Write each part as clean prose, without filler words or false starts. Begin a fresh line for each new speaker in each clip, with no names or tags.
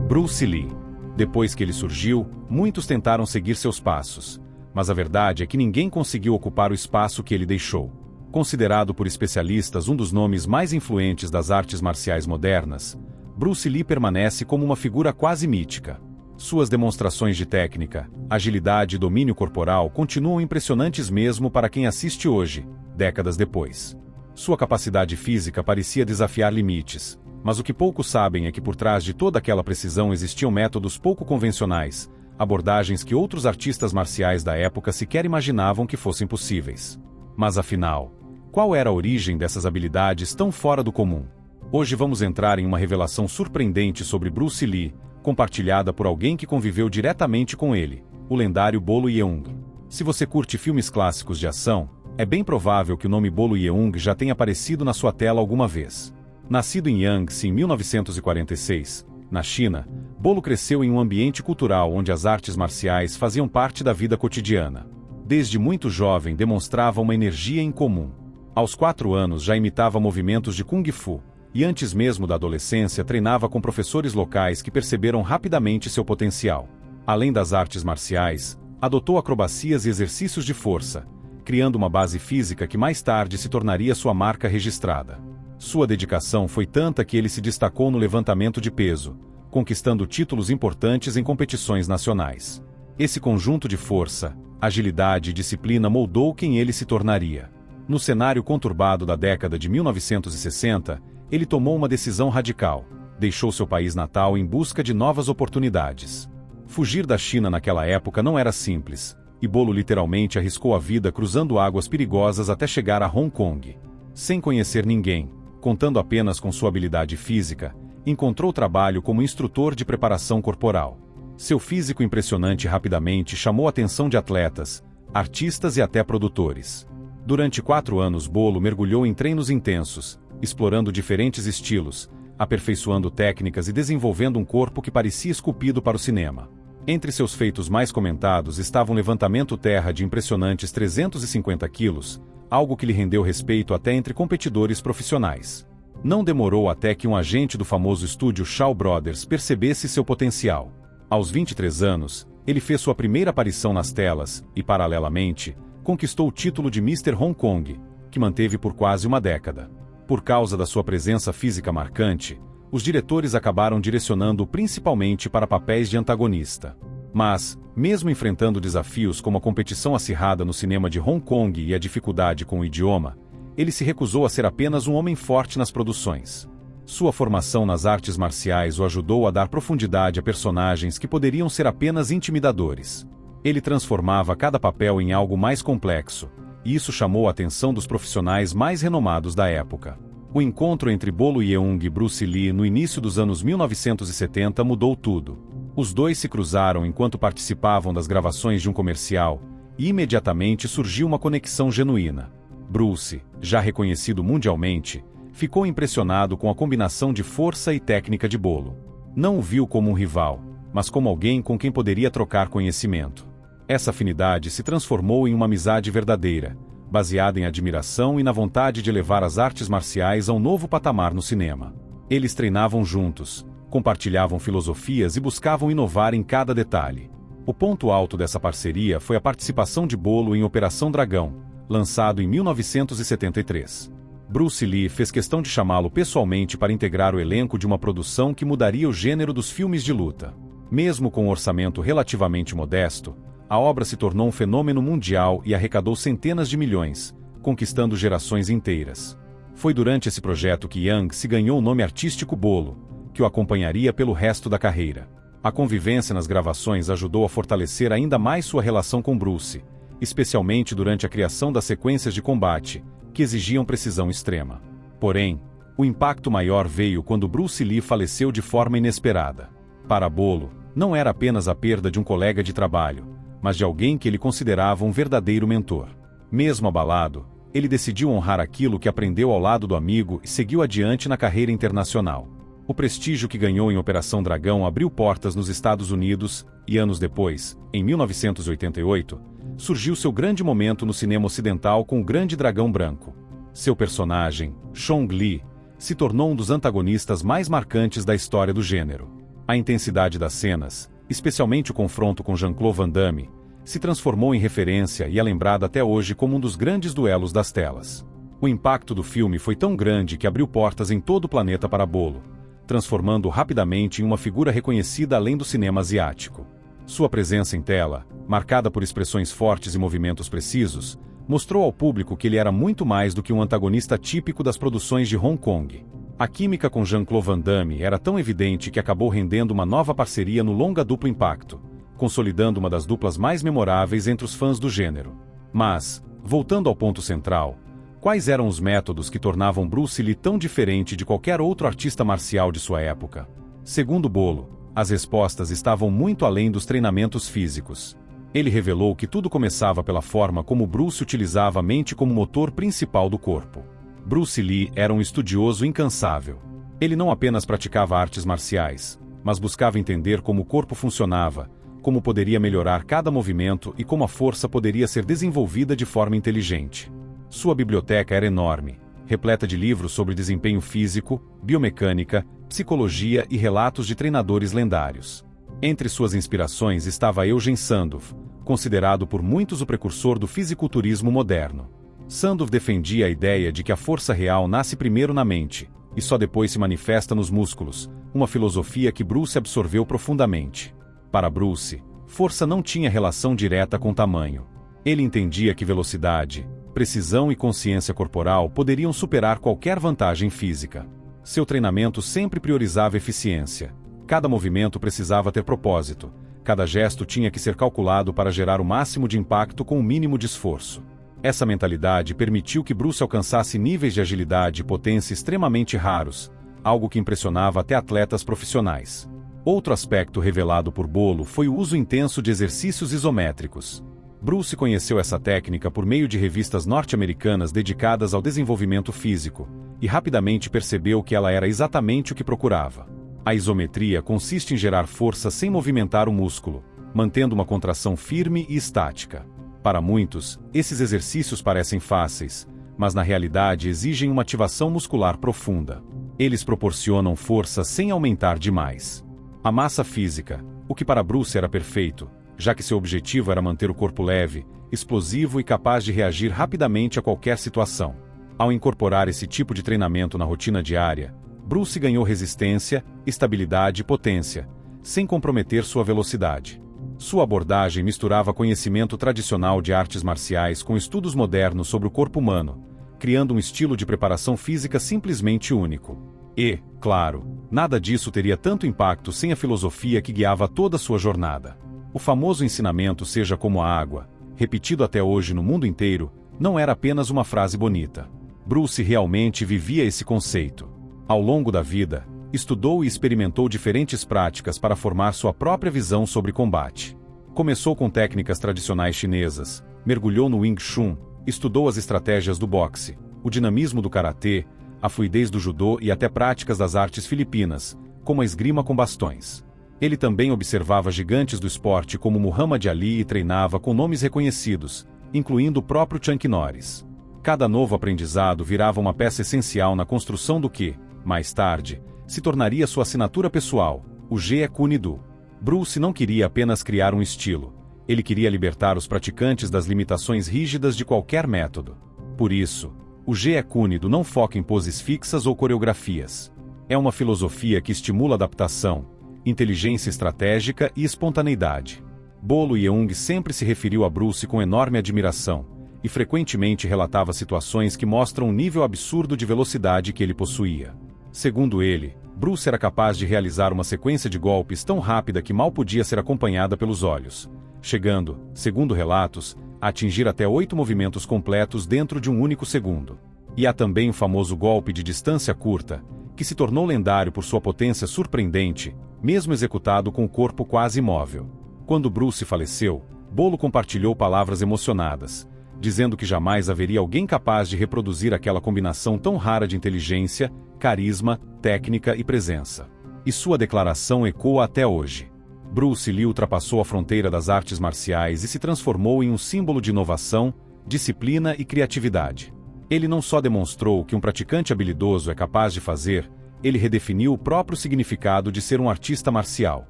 Bruce Lee. Depois que ele surgiu, muitos tentaram seguir seus passos, mas a verdade é que ninguém conseguiu ocupar o espaço que ele deixou. Considerado por especialistas um dos nomes mais influentes das artes marciais modernas, Bruce Lee permanece como uma figura quase mítica. Suas demonstrações de técnica, agilidade e domínio corporal continuam impressionantes mesmo para quem assiste hoje, décadas depois. Sua capacidade física parecia desafiar limites, mas o que poucos sabem é que por trás de toda aquela precisão existiam métodos pouco convencionais, abordagens que outros artistas marciais da época sequer imaginavam que fossem possíveis. Mas afinal, qual era a origem dessas habilidades tão fora do comum? Hoje vamos entrar em uma revelação surpreendente sobre Bruce Lee, compartilhada por alguém que conviveu diretamente com ele, o lendário Bolo Yeung. Se você curte filmes clássicos de ação, é bem provável que o nome Bolo Yeung já tenha aparecido na sua tela alguma vez. Nascido em Yangtze em 1946, na China, Bolo cresceu em um ambiente cultural onde as artes marciais faziam parte da vida cotidiana. Desde muito jovem demonstrava uma energia incomum. Aos 4 anos já imitava movimentos de Kung Fu, e antes mesmo da adolescência treinava com professores locais que perceberam rapidamente seu potencial. Além das artes marciais, adotou acrobacias e exercícios de força, criando uma base física que mais tarde se tornaria sua marca registrada. Sua dedicação foi tanta que ele se destacou no levantamento de peso, conquistando títulos importantes em competições nacionais. Esse conjunto de força, agilidade e disciplina moldou quem ele se tornaria. No cenário conturbado da década de 1960, ele tomou uma decisão radical, deixou seu país natal em busca de novas oportunidades. Fugir da China naquela época não era simples, e Bolo literalmente arriscou a vida cruzando águas perigosas até chegar a Hong Kong. Sem conhecer ninguém, contando apenas com sua habilidade física, encontrou trabalho como instrutor de preparação corporal. Seu físico impressionante rapidamente chamou a atenção de atletas, artistas e até produtores. Durante 4 anos Bolo mergulhou em treinos intensos, explorando diferentes estilos, aperfeiçoando técnicas e desenvolvendo um corpo que parecia esculpido para o cinema. Entre seus feitos mais comentados estava um levantamento terra de impressionantes 350 quilos, algo que lhe rendeu respeito até entre competidores profissionais. Não demorou até que um agente do famoso estúdio Shaw Brothers percebesse seu potencial. Aos 23 anos, ele fez sua primeira aparição nas telas e, paralelamente, conquistou o título de Mr. Hong Kong, que manteve por quase uma década. Por causa da sua presença física marcante, os diretores acabaram direcionando-o principalmente para papéis de antagonista. Mas, mesmo enfrentando desafios como a competição acirrada no cinema de Hong Kong e a dificuldade com o idioma, ele se recusou a ser apenas um homem forte nas produções. Sua formação nas artes marciais o ajudou a dar profundidade a personagens que poderiam ser apenas intimidadores. Ele transformava cada papel em algo mais complexo, e isso chamou a atenção dos profissionais mais renomados da época. O encontro entre Bolo Yeung e Bruce Lee no início dos anos 1970 mudou tudo. Os dois se cruzaram enquanto participavam das gravações de um comercial, e imediatamente surgiu uma conexão genuína. Bruce, já reconhecido mundialmente, ficou impressionado com a combinação de força e técnica de Bolo. Não o viu como um rival, mas como alguém com quem poderia trocar conhecimento. Essa afinidade se transformou em uma amizade verdadeira, baseada em admiração e na vontade de levar as artes marciais a um novo patamar no cinema. Eles treinavam juntos, compartilhavam filosofias e buscavam inovar em cada detalhe. O ponto alto dessa parceria foi a participação de Bolo em Operação Dragão, lançado em 1973. Bruce Lee fez questão de chamá-lo pessoalmente para integrar o elenco de uma produção que mudaria o gênero dos filmes de luta. Mesmo com um orçamento relativamente modesto, a obra se tornou um fenômeno mundial e arrecadou centenas de milhões, conquistando gerações inteiras. Foi durante esse projeto que Yang se ganhou o nome artístico Bolo, que o acompanharia pelo resto da carreira. A convivência nas gravações ajudou a fortalecer ainda mais sua relação com Bruce, especialmente durante a criação das sequências de combate, que exigiam precisão extrema. Porém, o impacto maior veio quando Bruce Lee faleceu de forma inesperada. Para Bolo, não era apenas a perda de um colega de trabalho, mas de alguém que ele considerava um verdadeiro mentor. Mesmo abalado, ele decidiu honrar aquilo que aprendeu ao lado do amigo e seguiu adiante na carreira internacional. O prestígio que ganhou em Operação Dragão abriu portas nos Estados Unidos e, anos depois, em 1988, surgiu seu grande momento no cinema ocidental com o Grande Dragão Branco. Seu personagem, Chong Li, se tornou um dos antagonistas mais marcantes da história do gênero. A intensidade das cenas, especialmente o confronto com Jean-Claude Van Damme, se transformou em referência e é lembrado até hoje como um dos grandes duelos das telas. O impacto do filme foi tão grande que abriu portas em todo o planeta para Bolo, transformando-o rapidamente em uma figura reconhecida além do cinema asiático. Sua presença em tela, marcada por expressões fortes e movimentos precisos, mostrou ao público que ele era muito mais do que um antagonista típico das produções de Hong Kong. A química com Jean-Claude Van Damme era tão evidente que acabou rendendo uma nova parceria no longa Duplo Impacto, consolidando uma das duplas mais memoráveis entre os fãs do gênero. Mas, voltando ao ponto central, quais eram os métodos que tornavam Bruce Lee tão diferente de qualquer outro artista marcial de sua época? Segundo Bolo, as respostas estavam muito além dos treinamentos físicos. Ele revelou que tudo começava pela forma como Bruce utilizava a mente como motor principal do corpo. Bruce Lee era um estudioso incansável. Ele não apenas praticava artes marciais, mas buscava entender como o corpo funcionava, como poderia melhorar cada movimento e como a força poderia ser desenvolvida de forma inteligente. Sua biblioteca era enorme, repleta de livros sobre desempenho físico, biomecânica, psicologia e relatos de treinadores lendários. Entre suas inspirações estava Eugen Sandow, considerado por muitos o precursor do fisiculturismo moderno. Sandow defendia a ideia de que a força real nasce primeiro na mente, e só depois se manifesta nos músculos, uma filosofia que Bruce absorveu profundamente. Para Bruce, força não tinha relação direta com tamanho. Ele entendia que velocidade, precisão e consciência corporal poderiam superar qualquer vantagem física. Seu treinamento sempre priorizava eficiência. Cada movimento precisava ter propósito. Cada gesto tinha que ser calculado para gerar o máximo de impacto com o mínimo de esforço. Essa mentalidade permitiu que Bruce alcançasse níveis de agilidade e potência extremamente raros, algo que impressionava até atletas profissionais. Outro aspecto revelado por Bolo foi o uso intenso de exercícios isométricos. Bruce conheceu essa técnica por meio de revistas norte-americanas dedicadas ao desenvolvimento físico, e rapidamente percebeu que ela era exatamente o que procurava. A isometria consiste em gerar força sem movimentar o músculo, mantendo uma contração firme e estática. Para muitos, esses exercícios parecem fáceis, mas na realidade exigem uma ativação muscular profunda. Eles proporcionam força sem aumentar demais. A massa física, o que para Bruce era perfeito, já que seu objetivo era manter o corpo leve, explosivo e capaz de reagir rapidamente a qualquer situação. Ao incorporar esse tipo de treinamento na rotina diária, Bruce ganhou resistência, estabilidade e potência, sem comprometer sua velocidade. Sua abordagem misturava conhecimento tradicional de artes marciais com estudos modernos sobre o corpo humano, criando um estilo de preparação física simplesmente único. E, claro, nada disso teria tanto impacto sem a filosofia que guiava toda sua jornada. O famoso ensinamento "seja como a água", repetido até hoje no mundo inteiro, não era apenas uma frase bonita. Bruce realmente vivia esse conceito. Ao longo da vida, estudou e experimentou diferentes práticas para formar sua própria visão sobre combate. Começou com técnicas tradicionais chinesas, mergulhou no Wing Chun, estudou as estratégias do boxe, o dinamismo do karatê, a fluidez do judô e até práticas das artes filipinas, como a esgrima com bastões. Ele também observava gigantes do esporte como Muhammad Ali e treinava com nomes reconhecidos, incluindo o próprio Chuck Norris. Cada novo aprendizado virava uma peça essencial na construção do que, mais tarde, se tornaria sua assinatura pessoal, o Jeet Kune Do. Bruce não queria apenas criar um estilo, ele queria libertar os praticantes das limitações rígidas de qualquer método. Por isso, o Jeet Kune Do não foca em poses fixas ou coreografias. É uma filosofia que estimula adaptação, inteligência estratégica e espontaneidade. Bolo Yeung sempre se referiu a Bruce com enorme admiração, e frequentemente relatava situações que mostram o nível absurdo de velocidade que ele possuía. Segundo ele, Bruce era capaz de realizar uma sequência de golpes tão rápida que mal podia ser acompanhada pelos olhos, chegando, segundo relatos, a atingir até 8 movimentos completos dentro de um único segundo. E há também o famoso golpe de distância curta, que se tornou lendário por sua potência surpreendente, mesmo executado com o corpo quase imóvel. Quando Bruce faleceu, Bolo compartilhou palavras emocionadas, dizendo que jamais haveria alguém capaz de reproduzir aquela combinação tão rara de inteligência, carisma, técnica e presença. E sua declaração ecoa até hoje. Bruce Lee ultrapassou a fronteira das artes marciais e se transformou em um símbolo de inovação, disciplina e criatividade. Ele não só demonstrou o que um praticante habilidoso é capaz de fazer, ele redefiniu o próprio significado de ser um artista marcial.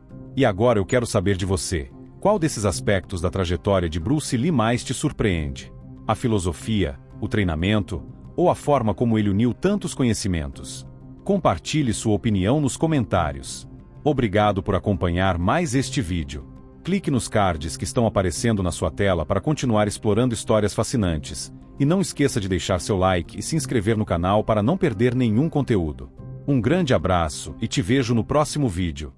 E agora eu quero saber de você. Qual desses aspectos da trajetória de Bruce Lee mais te surpreende? A filosofia, o treinamento, ou a forma como ele uniu tantos conhecimentos? Compartilhe sua opinião nos comentários. Obrigado por acompanhar mais este vídeo. Clique nos cards que estão aparecendo na sua tela para continuar explorando histórias fascinantes. E não esqueça de deixar seu like e se inscrever no canal para não perder nenhum conteúdo. Um grande abraço e te vejo no próximo vídeo.